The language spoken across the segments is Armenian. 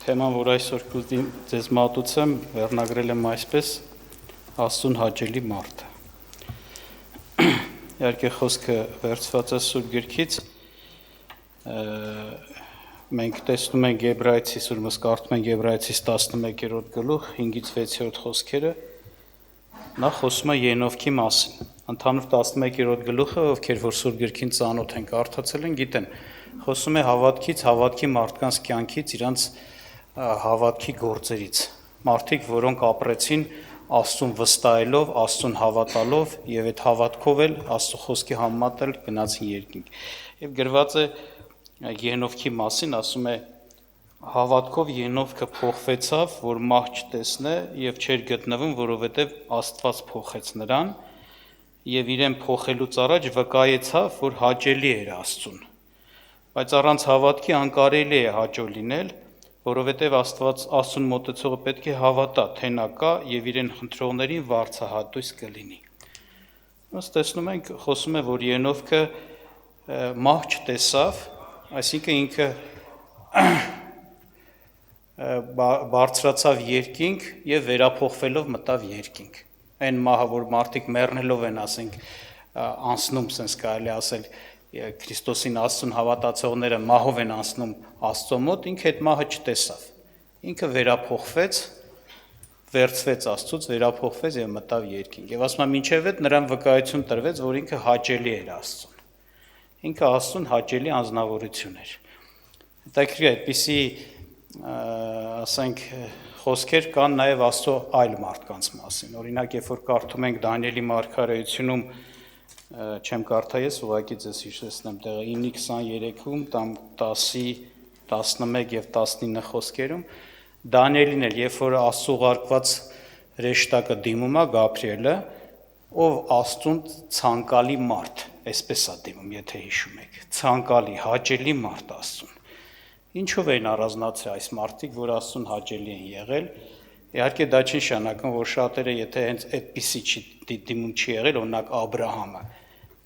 Թեման, որ այսօր կուզի ձեզ մատուցեմ, վերնագրել եմ այսպես Աստծուն հաճելի մարդը։ Իհարկե խոսքը վերցված է Սուրբ Գրքից, մենք տեսնում ենք Եբրայեցիս, ուրեմն կարդում ենք Եբրայեցիս 11-րդ գլուխ 5-ից 6-րդ խոսքերը, նա խոսում է Ենովքի մասին։ Ընդհանուր 11-րդ գլուխը, ովքեր որ Սուրբ Գրքին ծանոթ են, կարդացել են, գիտեն, խոսում է հավատքից, հավատքի մարդկանց կյանքից, իրանց հավատքի գործերից, մարդիկ, որոնք ապրեցին Աստծուն վստահելով, Աստծուն հավատալով եւ այդ հավատքով էլ Աստծո խոսքի համեմատել գնացին երկինք։ Եվ գրված է Ենովքի մասին, ասում է հավատքով Ենովքը փոխվեցավ, որ մահ չտեսնե եւ չէր գտնվում, որովհետեւ Աստված փոխեց նրան եւ իրեն փոխելուց առաջ վկայեցավ, որ հաճելի էր Աստծուն։ Բայց առանց հավատքի անկարելի է հաճո լինել, որովհետև Աստծուն մոտեցողը պետք է հավատա, թե նա կա եւ իրեն խնդրողներին վարձահատույց կլինի։ Ըստ տեսնում ենք, խոսում է, որ Ենովքը մահ չտեսավ, այսինքն ինքը բարձրացավ երկինք եւ վերափոխվելով մտավ երկինք։ Այն մահը, որ մարդիկ մեռնելով են, ասենք, անցնում, sense կարելի ասել, Քրիստոսին Աստծուն հավատացողները մահով են անցնում Աստծո մոտ, ինքը այդ մահը չտեսավ։ Ինքը վերափոխվեց, վերցվեց Աստծուց, վերափոխվեց եւ մտավ երկինք։ Եվ ասում եմ, մինչեւ այդ նրան վկայություն տրվեց, որ ինքը հաճելի էր Աստծուն։ Ինքը Աստծուն հաճելի անձնավորություն էր։ Հետաքրքիր է, այդպիսի, ասենք, խոսքեր կան նաեւ Աստծո այլ մարդկանց մասին։ Օրինակ, երբ որ կարդում ենք Դանիելի մարգարեությունում, չեմ կարդա ես, ուղղակի ձեզ հիշեցնեմ տեղը 9:23-ում, 10-ի 11 եւ 19 խոսքերում Դանիելին էլ, երբ որ Աստծո ուղարկված հրեշտակը դիմում է Գաբրիելը, ով Աստծուն ցանկալի մարդ, այսպես է դիմում, եթե հիշում եք, ցանկալի, հաճելի մարդ Աստծուն։ Ինչով են առանձնացել այս մարդիկ, որ Աստծուն հաճելի են եղել։ Իհարկե դա չի նշանակում, որ շատերը, եթե հենց այդպիսի դիմում չի եղել, օրինակ Աբրահամը,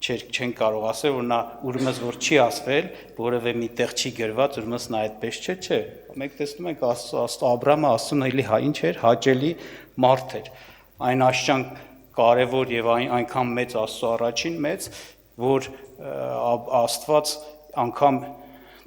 չեն կարող ասել, որ նա ուրեմն որ չի ասվել, որևէ միտեղ չի գրված, ուրեմն նա այդպես չէ։ Մենք տեսնում ենք Աբրահամը Աստծուն էլի ինչ էր, հաճելի մարդ էր։ Այն աշճան կարևոր եւ այնքան մեծ Աստծո առաջին մեծ, որ Աստված անգամ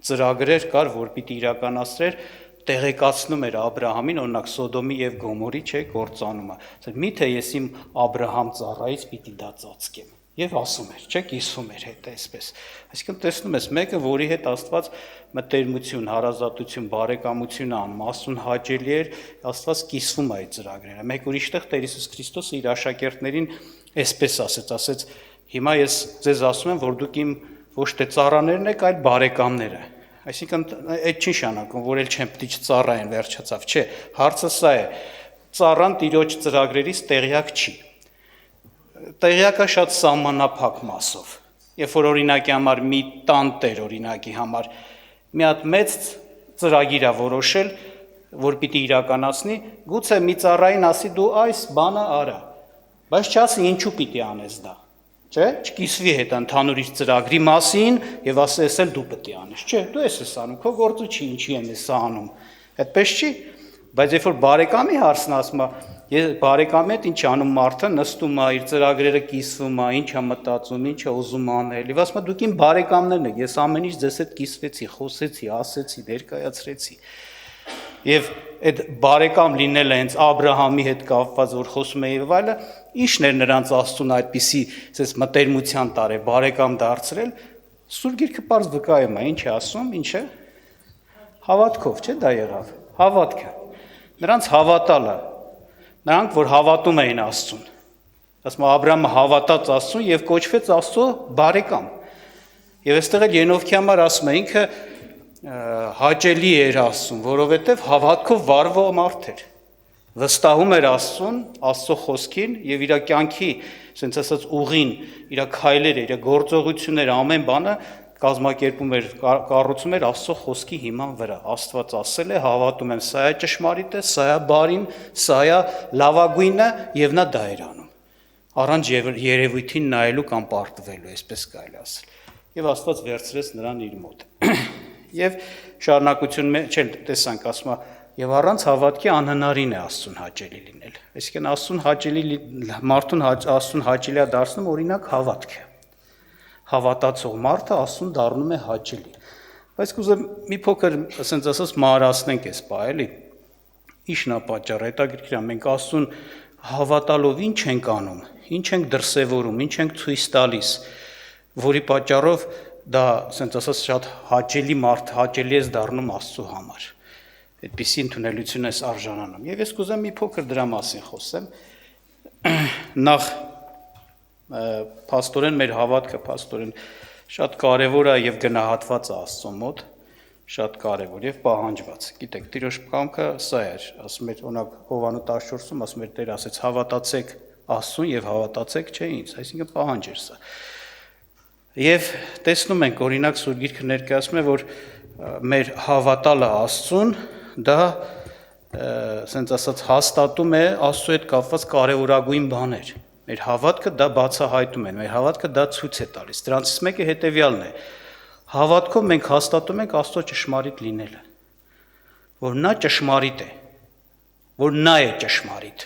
ծրագրեր կար, որ պիտի իրականացրեր, տեղեկացնում էր Աբրահամին, օրինակ Սոդոմի եւ Գոմորի գործանումը։ Միթե ես իմ Աբրահամ ծառայից պիտի դա ծածկեմ։ Եվ ասում էր, չէ, կիսվում էր հետ այսպես։ Այսինքն տեսնում ես, մեկը, որի հետ Աստված մտերմություն, հարազատություն, բարեկամություն անում, Աստծուն հաճելի էր, Աստված կիսվում է այդ ծրագրերը։ Մեկ ուրիշտեղ Տեր Հիսուս Քրիստոսը իր աշակերտներին այսպես ասեց, հիմա ես ձեզ ասում եմ, որ դուք իմ ոչ թե ծառաներն եք, այլ բարեկամները։ Այսինքն այդ չի նշանակում, որ էլ չեմ պիտի ծառայեն, վերջացավ, չէ, հարցը սա է։ Ծառան Տիրոջ ծրագրերից տեղյակ չի։ Տեղյակա շատ սահմանափակ մասով։ Երբ որ օրինակի համար մի տան տեր օրինակի համար մի հատ մեծ ծրագիր է որոշել, որ պիտի իրականացնի, գուցե մի ծառային ասի դու այս բանը արա, բայց չասի ինչու պիտի անես դա, չէ՞, չկիսվի հետ ընդհանուր իր ծրագրի մասին եւ ասի էսել դու պիտի անես, չէ, դու ես անում, քո գործը չի, ինչի եմ ես անում, այդպես չի, բայց երբ որ բարեկամի հարցն ասում է, բարեկամի հետ ինչ անում մարդը, նստում է, իր ծրագրերը կիսվում է, ինչ է մտածում, ինչ է ուզում անել, եւ ասում է դուք իմ բարեկամներն եք, ես ամեն ինչ ձեզ հետ կիսվեցի, խոսեցի, ասեցի, ներկայացրեցի։ Եվ այդ բարեկամ լինելը հենց Աբրահամի հետ կապված, որ խոսում է եւ այլը, ի՞նչն էր նրանց Աստծուն այդպիսի, ասես մտերմության տարե բարեկամ դարձրել, Սուրբ Գիրքը պարզ վկայում է, ինչ է ասում, ինչ է հավատքով, չէ՞ դա եղավ, հավատքը։ Նրանց հավատալը, նրանք որ հավատում էին Աստծուն։ Ասում է Աբրահամը հավատաց Աստծուն եւ կոչվեց Աստծո բարեկամ։ Եվ այստեղ էլ Ենովքի համար ասում է ինքը հաճելի էր Աստծուն, որովհետեւ հավատքով վարվող մարդ էր։ Վստահում էր Աստծուն, Աստծո խոսքին եւ իր կյանքի, ասենց ասած ուղին, իր քայլերը, իր գործողությունները, ամեն բանը կազմակերպում էր, կառուցում էր Աստծո խոսքի հիման վրա։ Աստված ասել է, հավատում եմ, սա է ճշմարիտը, սա է բարին, սա է լավագույնը եւ նա դա էր անում։ Առանց երևույթին նայելու կամ պարտվելու, այսպես կարելի ասել։ Եվ Աստված վերցրեց նրան իր մոտ։ Եվ շարունակություն մեջ էլ տեսանք, ասում է, եւ առանց հավատքի անհնարին է Աստծուն հաճելի լինել։ Այսինքն Աստծուն հաճելի մարդուն Աստծուն հաճելի է դարձնում օրինակ հավատքը։ Հավատացող մարդը Աստծուն դառնում է հաճելի։ Բայց կուզեմ մի փոքր, ասենց ասած, մանրացնենք այս բանը, էլի։ Ինչն է պատճառը, հետաքրքիր է, մենք Աստծուն հավատալով ինչ ենք անում, ինչ ենք դրսևորում, ինչ ենք ցույց տալիս, որի պատճառով դա, ասենց ասած, շատ հաճելի մարդ, հաճելի է դառնում Աստծու համար։ Այդպիսի ընդունելություն ես արժանանում։ Եվ ես կուզեմ մի փոքր դրա մասին խոսեմ։ Նախ փաստորեն մեր հավատքը փաստորեն շատ կարևոր է եւ գնահատված է Աստծո մոտ, շատ կարևոր եւ պահանջված։ Գիտեք, Տիրոջ կամքը սա էր, ասում էր օրինակ Հովանու 14-ում, ասում էր Տեր ասեց հավատացեք Աստծուն եւ հավատացեք չէ ինձ, այսինքն պահանջ էր սա։ Եվ տեսնում ենք օրինակ Սուրբ Գիրքը ներկայացնում է, որ մեր հավատալը Աստծուն դա ասենց ասած հաստատում է Աստծո հետ կապված կարևորագույն բաներ։ Մեր հավատքը դա բացահայտում է, մեր հավատքը դա ցույց է տալիս։ Դրանցից մեկը հետևյալն է. հավատքով մենք հաստատում ենք Աստծո ճշմարիտ լինելը, որ նա ճշմարիտ է, որ նա է ճշմարիտ,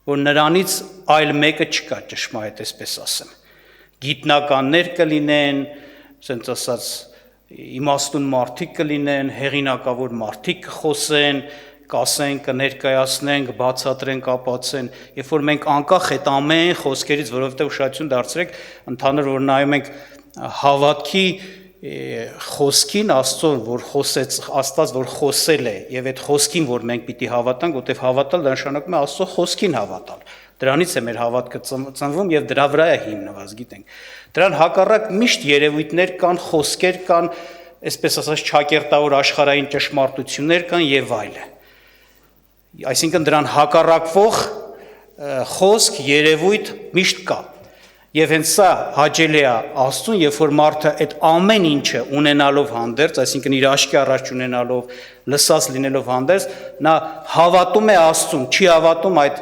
որ նրանից այլ մեկը չկա ճշմարիտ, այսպես ասեմ։ Գիտնականներ կլինեն, ասենց ասած իմաստուն մարդիկ կլինեն, հեղինակավոր մարդիկ կխոսեն, կասեն, կներկայացնեն, կբացատրեն, կապացեն, երբ որ մենք անկախ այդ ամեն խոսքերից, որովհետև ուշադրություն դարձրեք, ընդհանուր որ նայում ենք հավատքի խոսքին Աստծո, որ խոսեց, Աստված որ խոսել է, եւ այդ խոսքին, որ մենք պիտի հավատանք, որտեղ հավատալ դա նշանակում է Աստծո խոսքին հավատալ։ Դրանից է մեր հավատքը ծնվում եւ դրա վրա է հիմնված, գիտենք։ Դրան հակառակ միշտ երևույթներ կան, խոսքեր կան, այսպես ասած ճակերտավոր աշխարհային ճշմարտություններ կան եւ այլն։ Այսինքն դրան հակառակվող խոսք, երևույթ միշտ կա։ Եվ հենց սա հաճելի է Աստծուն, երբ որ մարդը այդ ամեն ինչը ունենալով հանդերձ, այսինքն իր աչքի առաջ ունենալով, լսած լինելով հանդերձ, նա հավատում է Աստծուն, չի հավատում այդ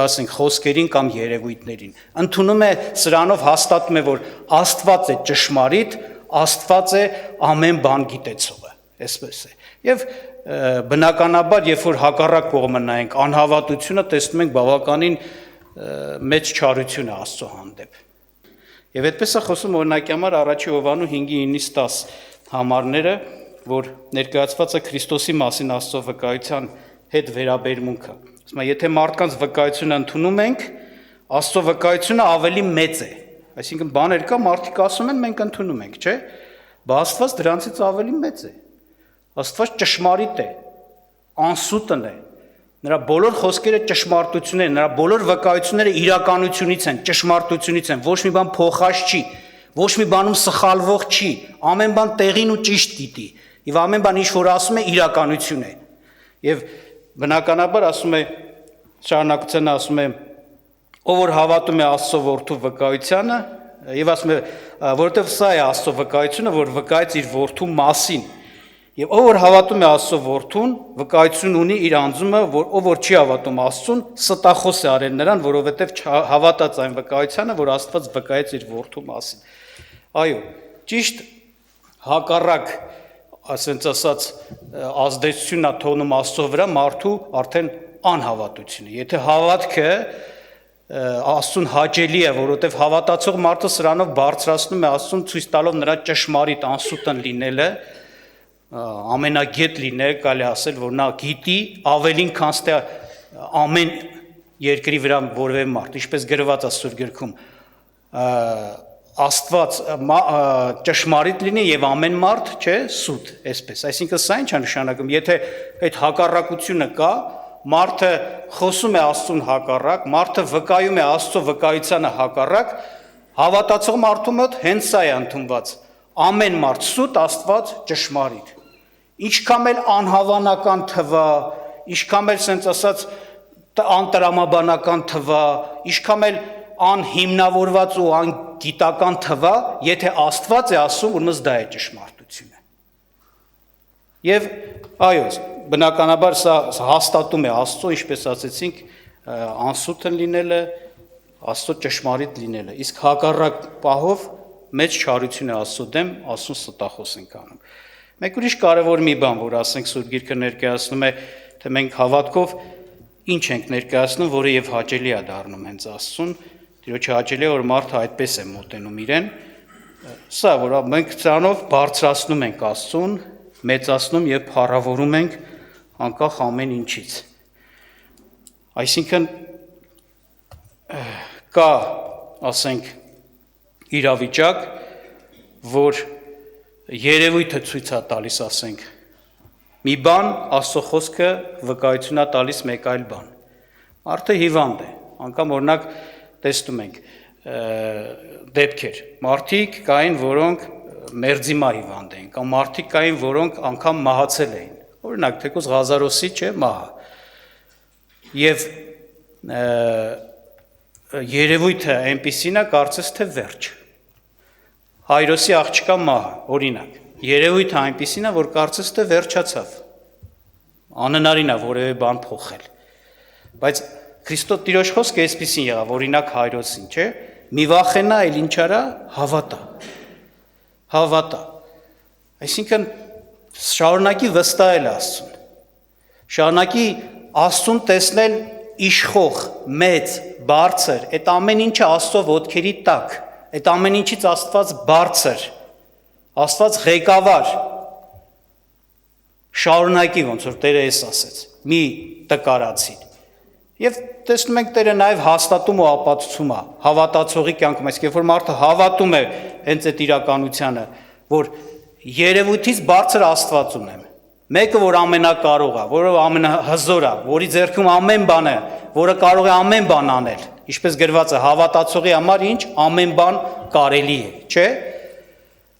ասենք խոսքերին կամ երևույթներին։ Ընդունում է սրանով հաստատում է, որ Աստված է ճշմարիտ, Աստված է ամեն բան գիտեցողը, այսպես է։ Եվ բնականաբար, երբ որ հակառակ կողմը նայենք անհավատությունը, տեսնում ենք բավականին մեծ չարություն է Աստծո հանդեպ։ Եվ այդպես է խոսում օրինակի համար առաջի Հովանու 5:9-10 համարները, որ ներկայացված է Քրիստոսի մասին Աստծո վկայության հետ վերաբերմունքը։ Ասում է, եթե մարդկանց վկայությունը ընդունում ենք, Աստծո վկայությունը ավելի մեծ է։ Այսինքն բաներ կա, մարդիկ ասում են, մենք ընդունում ենք, չէ՞։ Բայց Աստված դրանցից ավելի մեծ է։ Աստված ճշմարիտ է, անսուտն է։ Նրա բոլոր խոսքերը ճշմարտություն են, նրա բոլոր վկայությունները իրականությունից են, ճշմարտությունից են, ոչ մի բան փոխած չի, ոչ մի բանում սխալվող չի, ամեն բան տեղին ու ճիշտ գիտի, եւ ամեն բան ինչ որ ասում է իրականություն է։ Եվ բնականաբար ասում է շարունակությունն ասում է ով որ հավատում է Աստծո որդու վկայությանը, եւ ասում է որովհետեւ սա է Աստծո վկայությունը, որ վկայեց իր որդու մասին։ Եվ ով որ հավատում է Աստծո որդուն, վկայություն ունի իր անձումը, ով որ չի հավատում Աստծուն, ստախոս է արել նրան, որովհետև հավատաց այն վկայությանը, որ Աստված վկայեց իր որդու մասին։ Այո, ճիշտ հակառակ, ասենց ասած, ազդեցությունն է թողնում Աստծո վրա մարդու արդեն անհավատությունը։ Եթե հավատքը Աստծուն հաճելի է, որովհետև հավատացող մարդը սրանով բարձրացնում է Աստծուն, ցույց տալով նրա ճշմարիտ անսուտն լինելը, ամենագետ լինել, կարելի ասել, որ նա գիտի ավելին, քան թե ամեն երկրի վրա որևէ մարդ, ինչպես գրված է Սուրբ Գրքում, Աստված ճշմարիտ լինի եւ ամեն մարդ, չէ, սուտ, այսպես։ Այսինքն սա ինչ է նշանակում, եթե այդ հակառակությունը կա, մարդը խոսում է Աստծուն հակառակ, մարդը վկայում է Աստծո վկայությանը հակառակ, հավատացող մարդու մոտ հենց սա է ընդունված։ Ամեն մարդ սուտ, Աստված ճշմարիտ։ Ինչքան էլ անհավանական թվա, ինչքան էլ sense ասած անտրամաբանական թվա, ինչքան էլ անհիմնավորված ու անգիտական թվա, եթե Աստված է ասում, ուրեմն դա է ճշմարտությունը։ Եվ այո, բնականաբար սա հաստատում է Աստծո, ինչպես ասեցինք, անսուտն լինելը, Աստծո ճշմարիտ լինելը։ Իսկ հակառակ պահով մեծ չարություն է Աստծո դեմ, Աստծուն ստախոս ենք անում։ Մեկ ուրիշ կարևոր մի բան, որ ասենք Սուրբ Գիրքը ներկայացնում է, թե մենք հավատքով ինչ ենք ներկայացնում, որը եւ հաճելի է դառնում հենց Աստծուն, Տիրոջը հաճելի է, որ մարդը այդպես է մոտենում իրեն, սա որ մենք ցանով բարձրացնում ենք Աստծուն, մեծացնում եւ փառավորում ենք անկախ ամեն ինչից։ Այսինքն կա, ասենք, իրավիճակ, որ երևույթը ցույց է տալիս, ասենք, մի բան, Աստծո խոսքը վկայություն է տալիս մեկ այլ բան։ Մարդը հիվանդ է, անգամ օրինակ տեսնում ենք դեպքեր։ Մարդիկ կային, որոնք մերձիմա հիվանդ էին, կամ մարդիկ կային, որոնք անգամ մահացել էին։ Օրինակ, թեկուզ Ղազարոսի չէ մահը։ Եվ երևույթը այնպիսին է, կարծես թե վերջ։ Հայրոսի աղջկա մահը, օրինակ, երևույթը այնպիսին է, որ կարծես թե վերջացավ, անհնարին է որևէ բան փոխել, բայց Քրիստոս Տիրոջ խոսքը այսպիսին եղավ, օրինակ Հայրոսին, չէ, մի վախենա, այլ ինչ արա, հավատա, այսինքն շարունակի վստահել Աստծուն, շարունակի Աստծուն տեսնել իշխող, մեծ, բարձր, այդ ամեն ինչը Աստծո ոտքերի տակ, այդ ամեն ինչից Աստված բարձր, Աստված ղեկավար, շարունակի ոնց որ Տերը էս ասեց, մի տկարացին։ Եվ տեսնում ենք Տերը նաև հաստատում ու ապացուցում է հավատացողի կյանքում, այսինքն երբ որ մարդը հավատում է հենց այդ իրականությանը, որ երևույթից բարձր Աստված ունեմ, մեկը որ ամենակարող է, որը ամենահզոր է, որի ձեռքում ամեն բան է, որը կարող է ամեն բան անել, ինչպես գրված է, հավատացողի համար ինչ ամեն բան կարելի է, չէ՞։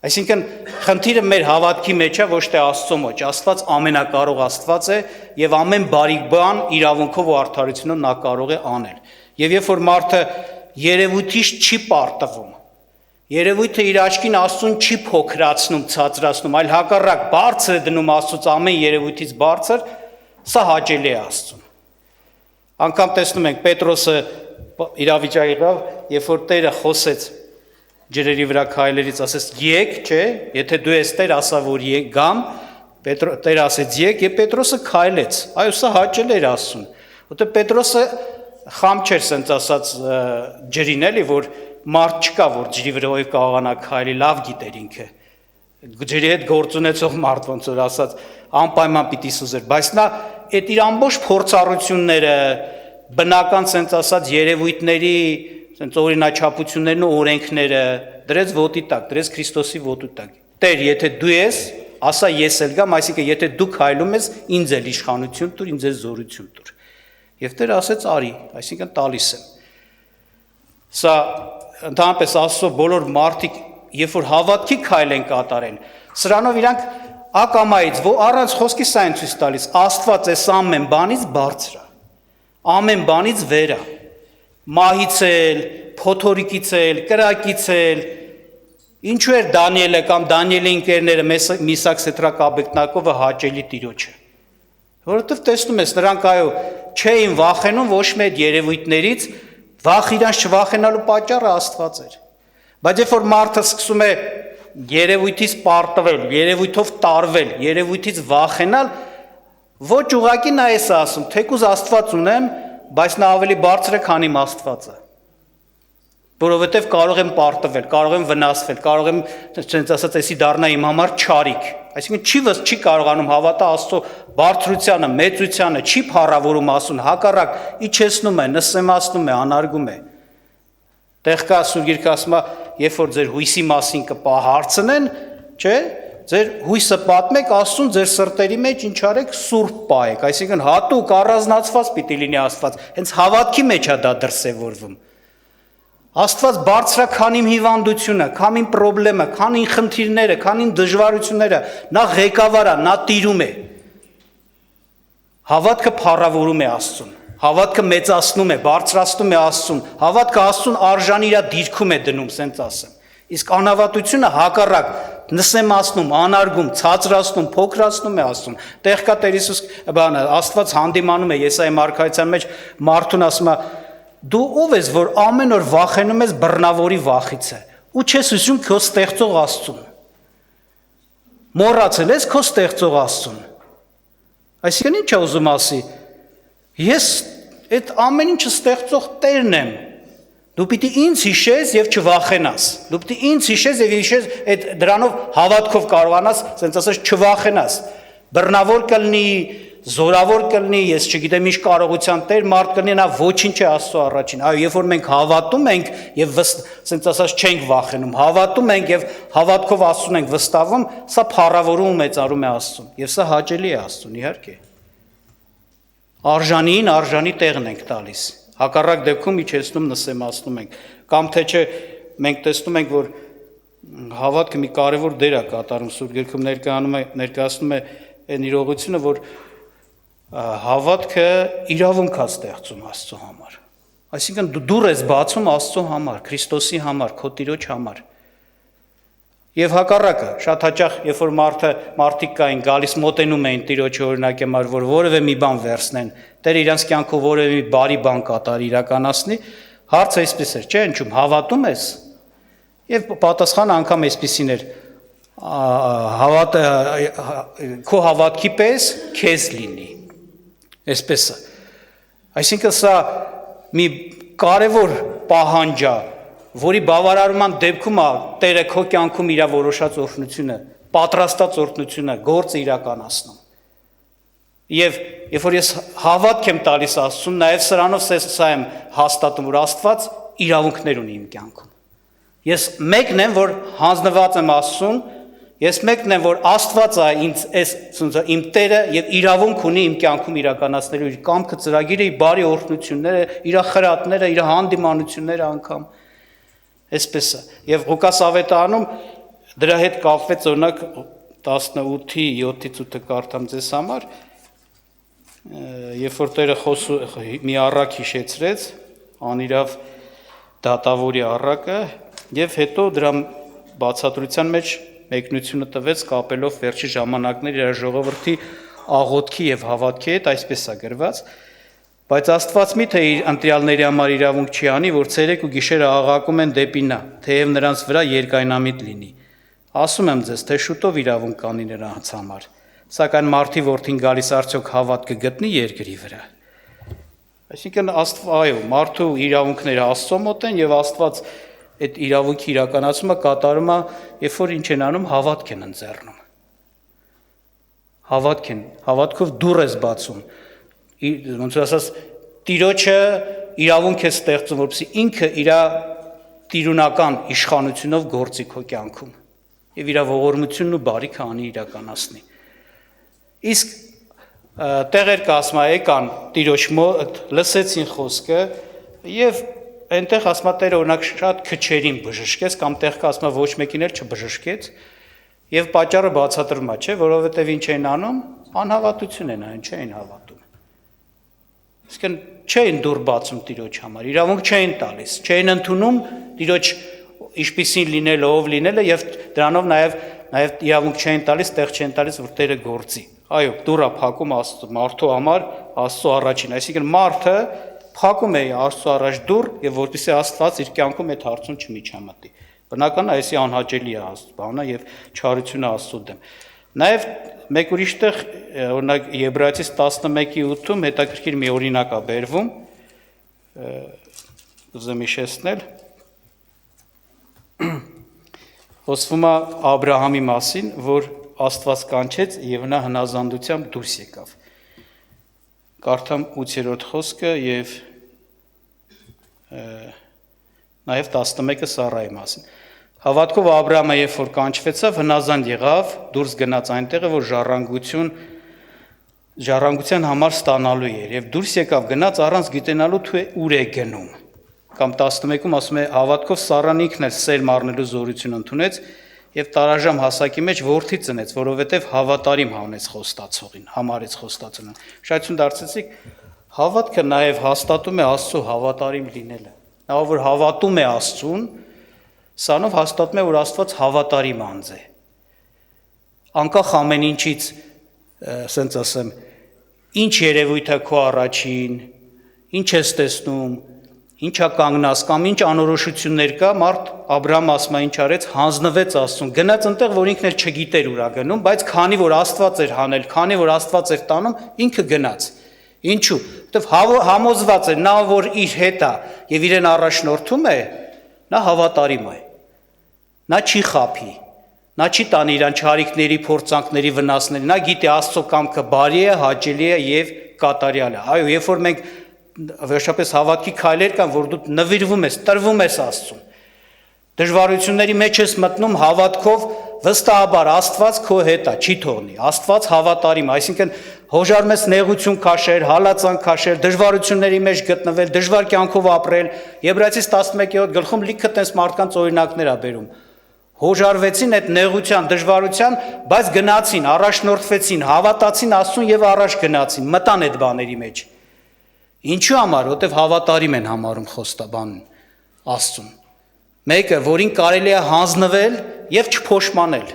Այսինքն խնդիրը մեր հավատքի մեջ է, ոչ թե Աստծո մեջ, Աստված ամենակարող Աստված է եւ ամեն բարի բան իրավունքով ու արդարությունով նա կարող է անել։ Եվ երբ որ մարդը երևույթից չի պարտվում, երևույթը իր աչքին Աստծուն չի փոքրացնում, ցածրացնում, այլ հակառակ բարձր է դնում Աստծուց ամեն երևույթից բարձր, սա հաճելի է Աստծուն։ Անկամ տեսնում ենք Պետրոսը իրավիճակ եղավ, երբ որ Տերը խոսեց ջրերի վրա քայլերից, ասեց եկ, չէ, եթե դու ես Տեր, ասա որ եկ գամ, Տերը ասեց եկ, եւ Պետրոսը քայլեց։ Այո, սա հաճելի էր Աստծուն։ Որտեղ Պետրոսը խամ չէր սենց ասած ջրին էլի, որ մարդ չկա, որ ջրի վրայով կարողանա քայլի, լավ գիտեր ինքը։ Ջրի հետ գործ ունեցող մարդ ոնց որ ասած անպայման պիտի սուզեր, բայց նա այդ իր ամբողջ փորձառությունները, բնական սենց ասած երևույթների, սենց օրինաչափություններն ու օրենքները դրեց ոտի տակ, դրեց Քրիստոսի ոտի տակ։ Տեր, եթե դու ես, ասա ես էլ գամ, այսինքն եթե դու քայլում ես, ինձ էլ իշխանություն տուր, ինձ էլ զորություն տուր։ Եվ Տերը ասեց արի, այսինքն տալիս եմ։ Սա ընդհանրապես Աստծո բոլոր մարդիկ, երբ որ հավատքի քայլ են կատարել, սրանով իրանք ակամայից, առանց խոսքի սա են ցույց տալիս, Աստված էս ամեն բանից բարձր է, ամեն բանից վեր է, մահից էլ, փոթորիկից էլ, կրակից էլ, ինչու էր Դանիելը կամ Դանիելի ընկերները Միսակ Սեդրակ Աբեդնագովը հաճելի Տիրոջը, որովհետև տեսնում ես նրանք այո չէին վախենում ոչ մի այդ երևույթներից, վախ իրանց չվախենալու պատճառը Աստված էր, բայց երբ որ մարդը սկսում է երևույթից պարտվել, երևույթով տարվել, երևույթից վախենալ, ոչ ուղղակի նա էս ասում, թեկուզ Աստված ունեմ, բայց նա ավելի բարձր է, քան իմ Աստվածը, որովհետև կարող եմ պարտվել, կարող եմ վնասվել, կարող եմ, ցենց ասած, էսի դառնա իմ համար չարիք, այսինքն չի կարողանում հավատա Աստծո բարձրությանը, մեծությանը, չի փառավորում Աստծուն, հակառակ իջեցնում է, նսեմացնում է, անարգում է։ Տեղ կա Սուրբ Գիրքը ասում է, երբ որ ձեր հույսի մասին կհարցնեն, չէ, ձեր հույսը պատմեք Աստծուն, ձեր սրտերի մեջ ինչ արեք, սուրբ պահեք, այսինքն հատուկ առանձնացված պիտի լինի Աստված, հենց հավատքի մեջ է դա դրսևորվում։ Աստված բարձր է, քան իմ հիվանդությունը, քան իմ խնդիրը, քան իմ խնդիրները, քան իմ դժվարությունները, նա ղեկավար է, նա տիրում է։ Հավատքը փառավորում է Աստծուն, հավատքը մեծացնում է, բարձրացնում է Աստծուն, հավատքը Աստծուն արժանի իր դիրքում է դնում, սենց ասեմ։ Իսկ անհավատությունը հակառակ նսեմացնում, անարգում, ցածրացնում, փոքրացնում է Աստծուն։ Տեղ կա Տեր Հիսուս Աստված հանդիմանում է Եսայի մարգարեության մեջ, մարդուն ասում է դու ով ես, որ ամեն օր վախենում ես բռնավորի վախից է, ու չես հիշում քո ստեղծող Աստծուն։ Մոռացել ես քո ստեղծող Աստծուն։ Այսինքն ինչ է ուզում ասի։ Ես այդ ամեն ինչը ստեղծող Տերն եմ։ Դու պիտի ինձ հիշես եւ չվախենաս։ Դու պիտի ինձ հիշես եւ հիշես այդ դրանով հավատքով կարողանաս, ասենց ասած չվախենաս։ Բռնավոր կլինի, զորավոր կլինի, ես չգիտեմ ինչ կարողության Տեր մարդ կլինի, նա ոչինչ է Աստծո առաջին։ Այո, երբ որ մենք հավատում ենք եւ ասենց ասած չենք վախենում, հավատում ենք եւ հավատքով Աստծուն ենք վստահում, սա փառավորում ու մեծարում է Աստծուն։ Եվ սա հաճելի է Աստծուն, իհարկե։ Արժանին արժանի տեղն ենք տալիս։ Հակառակ դեպքում իջեցնում նսեմացնում ենք, կամ թե չէ մենք տեսնում ենք, որ հավատքը մի կարևոր դեր է կատարում, Սուրբ Գրքում ներկայացնում է այն իրողությունը, որ հավատքը իրավունք է ստեղծում Աստծո համար։ Այսինքն դու դուռ ես բացում Աստծո համար, Քրիստոսի համար, քո Տիրոջ համար։ Եվ հակառակը, շատ հաճախ, երբ որ մարդիկ կային գալիս մոտենում էին Տիրոջի օրինակ համար, որ որևէ մի բան վերցնեն, Տերը իրանց կյանքով որևէ մի բարի բան կատարի, իրականացնի, հարցը այսպես էր, չէ՞, ինչու՞մ հավատում ես։ Եվ պատասխանը անգամ այսպեսին էր. քո հավատքի պես քեզ լինի։ Այսպես է։ Այսինքն սա մի կարևոր պահանջ է, որի բավարարման դեպքում Տերը քո կյանքում իր որոշած օրհնությունը, պատրաստած օրհնությունը, գործը իրականացնում։ Եվ երբ որ ես հավատք եմ տալիս Աստծուն, նաև սրանով սա եմ հաստատում, որ Աստված իրավունքներ ունի իմ կյանքում։ Ես մեկն եմ, որ հանձնված եմ Աստծուն, ես մեկն եմ, որ Աստված է իմ Տերը եւ իրավունք ունի իմ կյանքում իրականացնելու իր կամքը, ծրագիրը, իր բարի օրհնությունները, իր խրատները, իր հանդիմանությունները անգամ։ Այսպես է։ Եվ Ղուկաս ավետարանում դրա հետ կապվեց օրինակ 18:7-8 կարդամ ձեզ համար, երբ որ Տերը մի առակ հիշեցրեց, անիրավ դատավորի առակը, եւ հետո դրա բացատրության մեջ մեկնությունը տվեց կապելով վերջի ժամանակներ իր ժողովրդի աղոթքի եւ հավատքի հետ, այսպես է գրված, բայց Աստված միթե իր ընտրյալների համար իրավունք չի անի, որ ցերեկ ու գիշերը աղաղակում են դեպի նա, թեև նրանց վրա երկայնամիտ լինի։ Ասում եմ ձեզ, թե շուտով իրավունք կանի նրանց համար, սակայն մարդի որդին գալիս արդյոք հավատ կգտնի երկրի վրա։ Այսինքն այո, մարդու իրավունքները Աստծո մոտ են եւ Աստված այդ իրավունքի իրականացումը կատարում է, երբ որ ինչ են անում, հավատք են ընձեռնում։ Հավատքով դուռ ես բացում։ Ոնց ասած, Տիրոջը իրավունք է ստեղծում, որպեսզի ինքը իր տիրունական իշխանությունով գործի քո կյանքում եւ իր ողորմությունն ու բարիքը անի իրականացնի։ Իսկ տեղեր կասում եկան Տիրոջ մոտ, լսեցին խոսքը եւ այնտեղ ասում Տերը օրինակ շատ քչերին բժշկեց կամ տեղ կասում ոչ մեկին էլ չբժշկեց եւ պատճառը բացատրվում է, չէ, որովհետեւ ինչ են անում, անհավատություն են անում, չէին հավատում։ Իսկն չէին դուռ բացում Տիրոջ համար, իրավունք չէին տալիս, չէին ընդունում Տիրոջ ինչպիսին լինելը, ով լինելը եւ դրանով նաեւ իրավունք չէին տալիս, տեղ չէին տալիս, որ Տերը գործի։ Այո, դուռը փակում մարդու համար Աստծո առաջին, այսինքն մարդը փակում է Աստծո առաջ դուռ եւ որպեսզի Աստված իր կյանքում այդ հարցում չմիջամտի։ Բնական է, այսի անհաճելի է բանը եւ չարությունը Աստծո դեմ։ Նաեւ մեկ ուրիշ տեղ, օրինակ Եբրայեցիս 11:8-ում հետաքրքիր մի օրինակ է բերվում, ուզեմ հիշեցնել, խոսվում է Աբրահամի մասին, որ Աստված կանչեց եւ նա հնազանդությամբ դուրս եկավ։ Կարդամ 8-րդ խոսքը եւ նաեւ 11-ը Սարայի մասին։ Հավատքով Աբրահամը, երբ որ կանչվեցավ, հնազանդ եղավ, դուրս գնաց այնտեղը, որ ժառանգության համար ստանալու էր եւ դուրս եկավ, գնաց առանց գիտենալու թե ուր է գնում։ Կամ 11-ում ասում է հավատքով Սարան ինքն էլ սերմ առնելու զորություն ընդունեց եւ տարաժամ հասակի մեջ որդի ծնեց, որովհետեւ հավատարիմ հանեց խոստացողին, համարեց խոստացողին։ Շայթուն դարձեցիք, հավատքը նաեւ հաստատում է Աստծո հավատարիմ լինելը։ Նա որ հավատում է Աստծուն, սանով հաստատում է, որ Աստված հավատարիմ անձ է։ Անկախ ամեն ինչից, ասենց ասեմ, ինչ երևույթ է քո առաջին, ինչ ես տեսնում, Ինչա կանգնած կամ ինչ անորոշություններ կա, մարդ Աբրահամ ասում է ինչ արեց, հանձնվեց Աստծուն, գնաց այնտեղ, որ ինքն էլ չգիտեր ուր ա գնում, բայց քանի որ Աստված էր հանել, քանի որ Աստված էր տանում, ինքը գնաց։ Ինչու՞, որովհետև համոզված էր, նա որ իր հետ է եւ իրեն առաջնորդում է, նա հավատարիմ է։ Նա չի խափի, նա չի տանի իրան չարիքների, փորձանքների, վնասների, նա գիտի Աստծո կամքը բարի է, հաճելի է եւ կատարյալ է։ Այո, երբ որ մենք վերջապես հավատքի քայլեր կան, որ դու նվիրվում ես, տրվում ես Աստծուն։ Դժվարությունների մեջ ես մտնում հավատքով, վստահաբար Աստված քո հետ է, չի թողնի։ Աստված հավատարիմ, այսինքն հոժարում ես նեղություն քաշել, հալածանք քաշել, դժվարությունների մեջ գտնվել, դժվար կյանքով ապրել։ Եբրայեցիս 11-րդ գլխում լիքը տես մարդկանց օրինակներ ա բերում։ Հոժարվեցին այդ նեղության, դժվարության, բայց գնացին, առաջնորդվեցին, հավատացին Աստծուն եւ առաջ գնացին, մտան այդ բաների մեջ։ Ինչու համար, որտեվ հավատարիմ են համարում խոստաբանն Աստծուն։ Մեկը, որին կարելի է հանձնվել եւ չփոշմանել։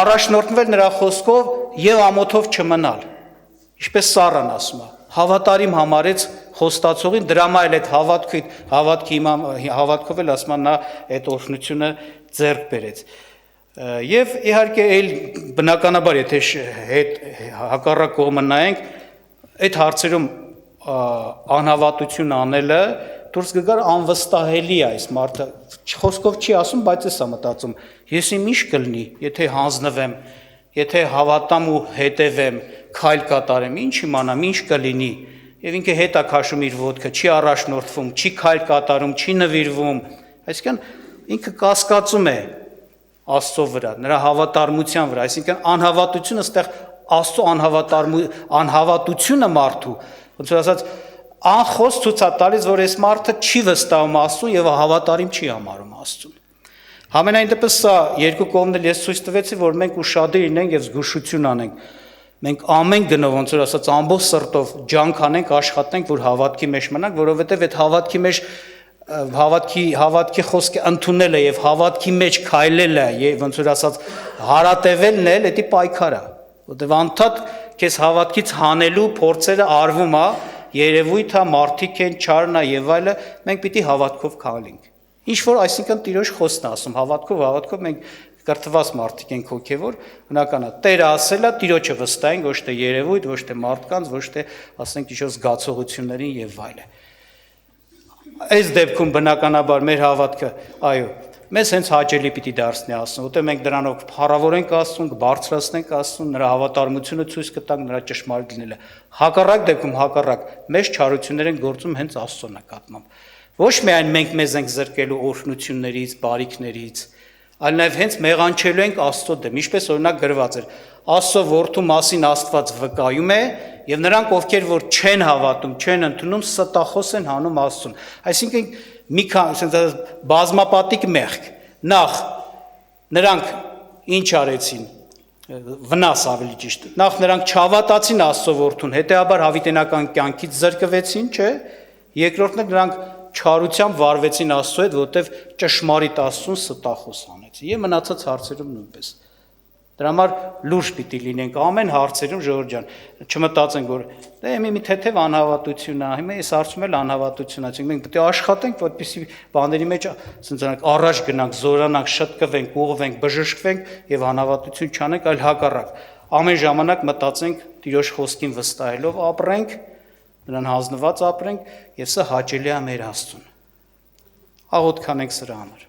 Առաջնորդվել նրա խոսքով եւ ամոթով չմնալ։ Ինչպես Սառան ասում է, հավատարիմ համարեց խոստացողին, դրամա էլ այդ հավատքով էլ ասում է նա այդ օրհնությունը ձեռք բերեց։ Եվ իհարկե այլ բնականաբար եթե հակառակ կողմը նայենք, այդ հարցերում անհավատություն անելը դուրս գար անվստահելի է այս մարդը խոսքով չի ասում, բայց էս է մտածում, ես իմ ինչ կլինի, եթե հանձնվեմ, եթե հավատամ ու հետևեմ, քայլ կատարեմ, ինչ իմանամ, ինչ կլինի, եւ ինքը հետ է քաշում իր ոտքը, չի առաջնորդվում, չի քայլ կատարում, չի նվիրվում, այսինքն ինքը կասկածում է Աստծո վրա, նրա հավատարմության վրա, այսինքն անհավատությունը այստեղ Աստծո անհավատությունը մարդու, ոնց որ ասած անխոս ցույց է տալիս, որ այս մարդը չի վստահում Աստծուն եւ հավատարիմ չի համարում Աստծուն։ Համենայն դեպս սա երկու կողմն էլ ես ցույց տվեցի, որ մենք ուշադիր լինենք եւ զգուշություն անենք։ Մենք ամեն գնով ոնց որ ասած ամբողջ սրտով ջանք անենք, աշխատենք, որ հավատքի մեջ մնանք, որովհետեւ այդ հավատքի մեջ հավատքի խոսքը ընդունելը եւ հավատքի մեջ քայլելը եւ ոնց որ ասած հարատևելն էլ դա պայքար է, որտեւ անդադ քեզ հավատքից հանելու փորձերը արվում է, երևույթ է, մարդիկ են, չարն է եւ այլը, մենք պիտի հավատքով քայլենք։ Ինչ որ այսինքն Տիրոջ խոսքն է ասում, հավատքով մենք կրթված մարդիկ ենք հոգեվոր, բնական է, Տերը ասել է, Տիրոջը վստահենք, ոչ թե երևույթ, ոչ թե մարդկանց, ոչ թե ասենք ինչ-որ զգացողություններին եւ այլը։ Այս դեպքում բնականաբար մեր հավատքը, այո, մեզ հենց հաճելի պիտի դարձնի Աստծուն, որտեղ մենք դրանով փառավորենք Աստծուն, կբարձրացնենք Աստծուն, նրա հավատարմությունը ցույց կտանք, նրա ճշմարիտ լինելը։ Հակառակ դեպքում մեծ չարություններ են գործում հենց Աստծո նկատմամբ։ Ոչ միայն մենք մեզ ենք զրկելու օրհնություններից, բարիքներից, այլ նաև հենց մեղանչելու ենք Աստծո դեմ, ինչպես օրինակ գրված էր. Աստծո որդու մասին Աստված վկայում է, եւ նրանք, ովքեր որ չեն հավատում, չեն ընդունում, ստախոս են հանում Աստծուն։ Այսինքն մի բազմապատիկ մեղք։ Նախ նրանք ինչ արեցին, վնաս ավելի ճիշտ։ Նախ նրանք չհավատացին Աստծո որդուն, հետեւաբար հավիտենական կյանքից զրկվեցին, չէ՞։ Երկրորդն էլ նրանք չարությամբ վարվեցին Աստծո հետ, որտեվ ճշմարիտ Աստծուն ստախոս անեցին։ Եվ մնացած հարցերում նույնպես։ Դրա համար լուրջ պիտի լինենք ամեն հարցերում, Ժողովուրդ ջան, չմտածենք, որ դե մի թեթև անհավատություն է, հիմա այս հարցում էլ անհավատություն է, մենք պետք է աշխատենք, որպեսզի բաների մեջ առաջ գնանք, զորանանք, շտկվենք, ուղղվենք, բժշկվենք եւ անհավատություն չանենք, այլ հակառակ։ Ամեն ժամանակ մտածենք Տիրոջ խոսքին վստահելով ապրենք, նրան հանձնված ապրենք, եւ սա հաճելի է մեր Աստծուն։ Աղոթք անենք սրա համար։